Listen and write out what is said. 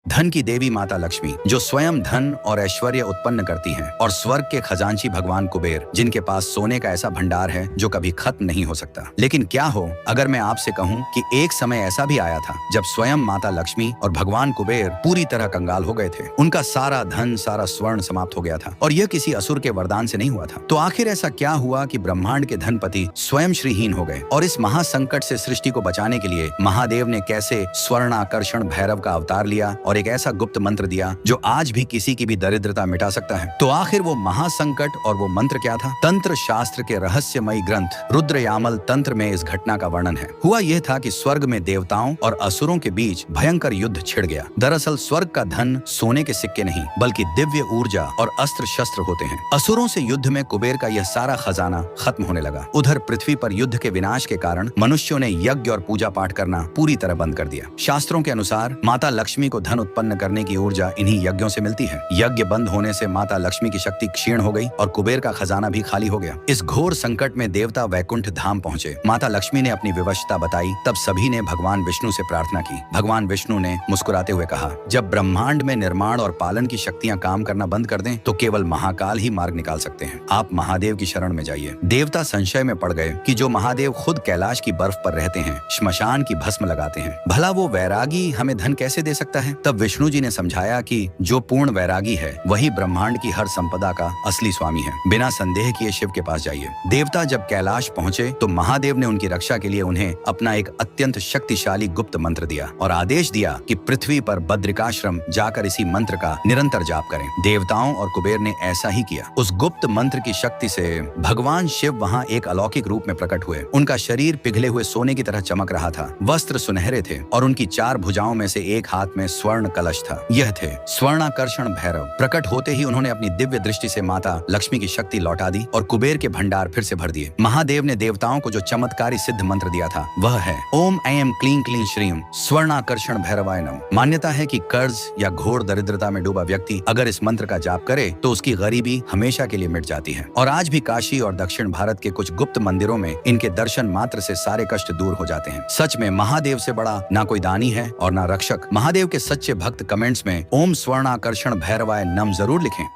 धन की देवी माता लक्ष्मी, जो स्वयं धन और ऐश्वर्य उत्पन्न करती हैं, और स्वर्ग के खजांची भगवान कुबेर, जिनके पास सोने का ऐसा भंडार है जो कभी खत्म नहीं हो सकता। लेकिन क्या हो अगर मैं आपसे कहूं कि एक समय ऐसा भी आया था जब स्वयं माता लक्ष्मी और भगवान कुबेर पूरी तरह कंगाल हो गए थे। उनका सारा धन, सारा स्वर्ण समाप्त हो गया था, और यह किसी असुर के वरदान से नहीं हुआ था। तो आखिर ऐसा क्या हुआ कि ब्रह्मांड के धनपति स्वयं श्रीहीन हो गए, और इस महासंकट से सृष्टि को बचाने के लिए महादेव ने कैसे स्वर्णाकर्षण भैरव का अवतार लिया और एक ऐसा गुप्त मंत्र दिया जो आज भी किसी की भी दरिद्रता मिटा सकता है। तो आखिर वो महासंकट और वो मंत्र क्या था? तंत्र शास्त्र के रहस्यमयी ग्रंथ रुद्रयामल तंत्र में इस घटना का वर्णन है। हुआ यह था कि स्वर्ग में देवताओं और असुरों के बीच भयंकर युद्ध छिड़ गया। दरअसल स्वर्ग का धन सोने के सिक्के नहीं बल्कि दिव्य ऊर्जा और अस्त्र शस्त्र होते हैं। असुरों से युद्ध में कुबेर का यह सारा खजाना खत्म होने लगा। उधर पृथ्वी पर युद्ध के विनाश के कारण मनुष्यों ने यज्ञ और पूजा पाठ करना पूरी तरह बंद कर दिया। शास्त्रों के अनुसार माता लक्ष्मी को धन उत्पन्न करने की ऊर्जा इन्हीं यज्ञों से मिलती है। यज्ञ बंद होने से माता लक्ष्मी की शक्ति क्षीण हो गई और कुबेर का खजाना भी खाली हो गया। इस घोर संकट में देवता वैकुंठ धाम पहुंचे। माता लक्ष्मी ने अपनी विवशता बताई, तब सभी ने भगवान विष्णु से प्रार्थना की। भगवान विष्णु ने मुस्कुराते हुए कहा, जब ब्रह्मांड में निर्माण और पालन की शक्तियां काम करना बंद कर दें तो केवल महाकाल ही मार्ग निकाल सकते हैं। आप महादेव की शरण में जाइए। देवता संशय में पड़ गए कि जो महादेव खुद कैलाश की बर्फ पर रहते हैं, श्मशान की भस्म लगाते हैं, भला वो वैरागी हमें धन कैसे दे सकता है? तब विष्णु जी ने समझाया कि जो पूर्ण वैरागी है वही ब्रह्मांड की हर संपदा का असली स्वामी है। बिना संदेह किए शिव के पास जाइए। देवता जब कैलाश पहुंचे तो महादेव ने उनकी रक्षा के लिए उन्हें अपना एक अत्यंत शक्तिशाली गुप्त मंत्र दिया और आदेश दिया कि पृथ्वी पर बद्रिकाश्रम जाकर इसी मंत्र का निरंतर जाप करें। देवताओं और कुबेर ने ऐसा ही किया। उस गुप्त मंत्र की शक्ति से भगवान शिव वहां एक अलौकिक रूप में प्रकट हुए। उनका शरीर पिघले हुए सोने की तरह चमक रहा था, वस्त्र सुनहरे थे और उनकी 4 भुजाओं में से एक हाथ में स्वर्ण कलश था। यह थे स्वर्णाकर्षण भैरव। प्रकट होते ही उन्होंने अपनी दिव्य दृष्टि से माता लक्ष्मी की शक्ति लौटा दी और कुबेर के भंडार फिर से भर दिए। महादेव ने देवताओं को जो चमत्कारी सिद्ध मंत्र दिया था वह है ओम ऐं क्लीं क्लीं श्रीं स्वर्णाकर्षण भैरवाय नमः। मान्यता है कि कर्ज या घोर दरिद्रता में डूबा व्यक्ति अगर इस मंत्र का जाप करे तो उसकी गरीबी हमेशा के लिए मिट जाती है। और आज भी काशी और दक्षिण भारत के कुछ गुप्त मंदिरों में इनके दर्शन मात्र से सारे कष्ट दूर हो जाते हैं। सच में महादेव से बड़ा ना कोई दानी है और ना रक्षक। महादेव के सच्चे भक्त कमेंट्स में ओम स्वर्णाकर्षण भैरवाय नमः जरूर लिखें।